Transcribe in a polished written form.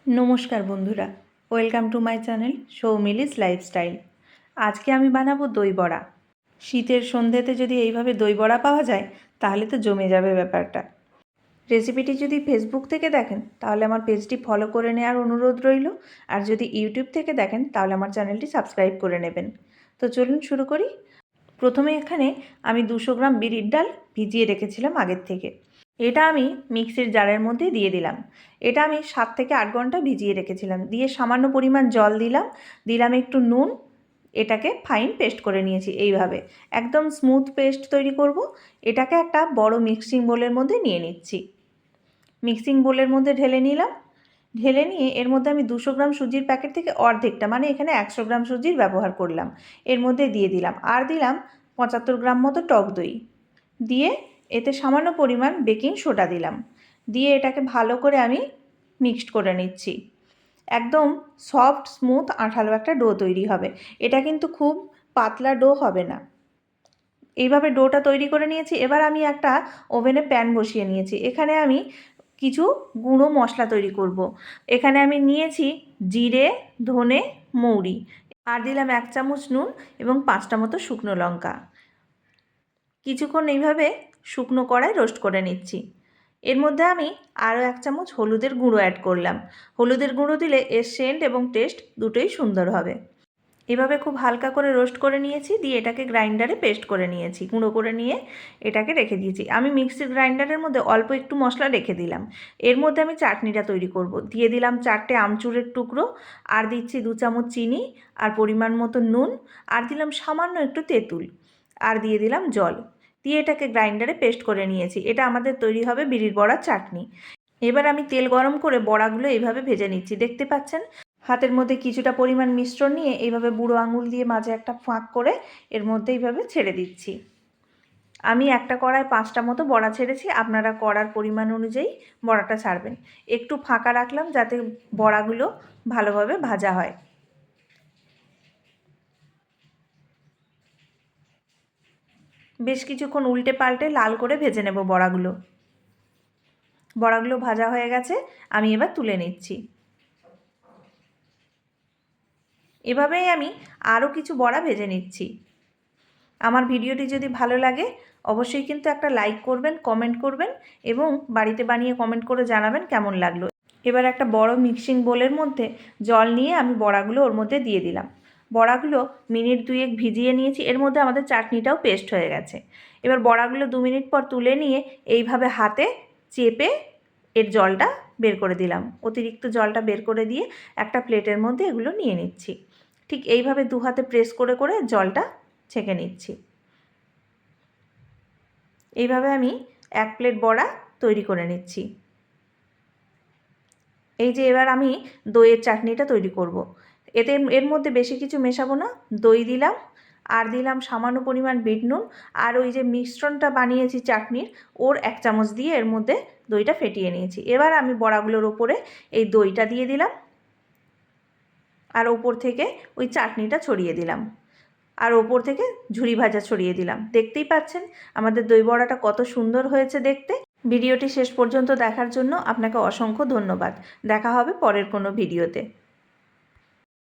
নমস্কার বন্ধুরা, welcome to my channel Soumili's lifestyle. আজকে আমি বানাবো দই বড়া। শীতের সন্ধ্যেতে যদি এইভাবে দই বড়া পাওয়া যায় তাহলে তো জমে যাবে ব্যাপারটা। রেসিপিটি যদি ফেসবুক থেকে দেখেন তাহলে আমার পেজটি ফলো করে নেওয়ার অনুরোধ রইল, আর যদি ইউটিউব থেকে দেখেন তাহলে আমার চ্যানেলটি সাবস্ক্রাইব করে নেবেন। তো চলুন শুরু করি। প্রথমে এখানে আমি 200 গ্রাম বিরির ডাল ভিজিয়ে রেখেছিলাম আগের থেকে। এটা আমি মিক্সির জারের মধ্যে দিয়ে দিলাম। এটা আমি 7 থেকে 8 ঘন্টা ভিজিয়ে রেখেছিলাম। দিয়ে সামান্য পরিমাণ জল দিলাম একটু নুন। এটাকে ফাইন পেস্ট করে নিয়েছি এইভাবে। একদম স্মুথ পেস্ট তৈরি করব। এটাকে একটা বড় মিক্সিং বোলের মধ্যে নিয়ে নিচ্ছি। মিক্সিং বোলের মধ্যে ঢেলে নিলাম। ঢেলে নিয়ে এর মধ্যে আমি 200 গ্রাম সুজির প্যাকেট থেকে অর্ধেকটা, মানে এখানে 100 গ্রাম সুজির ব্যবহার করলাম, এর মধ্যে দিয়ে দিলাম। আর দিলাম 75 গ্রাম মতো টক দই। দিয়ে এতে সামান্য পরিমাণ বেকিং সোডা দিলাম। দিয়ে এটাকে ভালো করে আমি মিক্সড করে নিচ্ছি। একদম সফট স্মুথ আঠালো একটা ডো তৈরি হবে। এটা কিন্তু খুব পাতলা ডো হবে না। এইভাবে ডোটা তৈরি করে নিয়েছি। এবার আমি একটা ওভেনে প্যান বসিয়ে নিয়েছি। এখানে আমি কিছু গুঁড়ো মশলা তৈরি করব। এখানে আমি নিয়েছি জিরে, ধনে, মৌরি, আর দিলাম 1 চামচ নুন এবং 5টা মতো শুকনো লঙ্কা। কিছুক্ষণ এইভাবে শুকনো কড়ায় রোস্ট করে নিচ্ছি। এর মধ্যে আমি আরও 1 চামচ হলুদের গুঁড়ো অ্যাড করলাম। হলুদের গুঁড়ো দিলে এর সেন্ট এবং টেস্ট দুটোই সুন্দর হবে। এভাবে খুব হালকা করে রোস্ট করে নিয়েছি। দিয়ে এটাকে গ্রাইন্ডারে পেস্ট করে নিয়েছি, গুঁড়ো করে নিয়ে এটাকে রেখে দিয়েছি। আমি মিক্সির গ্রাইন্ডারের মধ্যে অল্প একটু মশলা রেখে দিলাম। এর মধ্যে আমি চাটনিটা তৈরি করব। দিয়ে দিলাম 4টে আমচুরের টুকরো, আর দিচ্ছি 2 চামচ চিনি, আর পরিমাণ মতো নুন, আর দিলাম সামান্য একটু তেঁতুল, আর দিয়ে দিলাম জল। দিয়ে এটাকে গ্রাইন্ডারে পেস্ট করে নিয়েছি। এটা আমাদের তৈরি হবে বিরির বড়ার চাটনি। এবার আমি তেল গরম করে বড়াগুলো এইভাবে ভেজে নিচ্ছি। দেখতে পাচ্ছেন হাতের মধ্যে কিছুটা পরিমাণ মিশ্রণ নিয়ে এইভাবে বুড়ো আঙুল দিয়ে মাঝে একটা ফাঁক করে এর মধ্যে এইভাবে ছেড়ে দিচ্ছি। আমি একটা কড়ায় 5টা মতো বড়া ছেড়েছি। আপনারা কড়ার পরিমাণ অনুযায়ী বড়াটা ছাড়বেন। একটু ফাঁকা রাখলাম যাতে বড়াগুলো ভালোভাবে ভাজা হয়। বেশ কিছুক্ষণ উল্টে পাল্টে লাল করে ভেজে নেব বড়াগুলো। বড়াগুলো ভাজা হয়ে গেছে, আমি এবার তুলে নিচ্ছি। এভাবেই আমি আরও কিছু বড়া ভেজে নিচ্ছি। আমার ভিডিওটি যদি ভালো লাগে অবশ্যই কিন্তু একটা লাইক করবেন, কমেন্ট করবেন এবং বাড়িতে বানিয়ে কমেন্ট করে জানাবেন কেমন লাগলো। এবার একটা বড় মিক্সিং বোলের মধ্যে জল নিয়ে আমি বড়াগুলো ওর মধ্যে দিয়ে দিলাম। বড়াগুলো মিনিট 2 ভিজিয়ে নিয়েছি। এর মধ্যে আমাদের চাটনিটাও পেস্ট হয়ে গেছে। এবার বড়াগুলো 2 মিনিট পর তুলে নিয়ে এইভাবে হাতে চেপে এর জলটা বের করে দিলাম। অতিরিক্ত জলটা বের করে দিয়ে একটা প্লেটের মধ্যে এগুলো নিয়ে নিচ্ছি। ঠিক এইভাবে 2 হাতে প্রেস করে করে জলটা ছেঁকে নিচ্ছি। এইভাবে আমি 1 প্লেট বড়া তৈরি করে নিচ্ছি। এই যে এবার আমি দইয়ের চাটনিটা তৈরি করব। এর মধ্যে বেশি কিছু মেশাবো না। দই দিলাম, আর দিলাম সামান্য পরিমাণ বিট নুন, আর ওই যে মিশ্রণটা বানিয়েছি চাটনির ওর 1 চামচ দিয়ে এর মধ্যে দইটা ফেটিয়ে নিয়েছি। এবার আমি বড়াগুলোর ওপরে এই দইটা দিয়ে দিলাম, আর ওপর থেকে ওই চাটনিটা ছড়িয়ে দিলাম, আর ওপর থেকে ঝুরি ভাজা ছড়িয়ে দিলাম। দেখতেই পাচ্ছেন আমাদের দই বড়াটা কত সুন্দর হয়েছে দেখতে। ভিডিওটি শেষ পর্যন্ত দেখার জন্য আপনাকে অসংখ্য ধন্যবাদ। দেখা হবে পরের কোনো ভিডিওতে।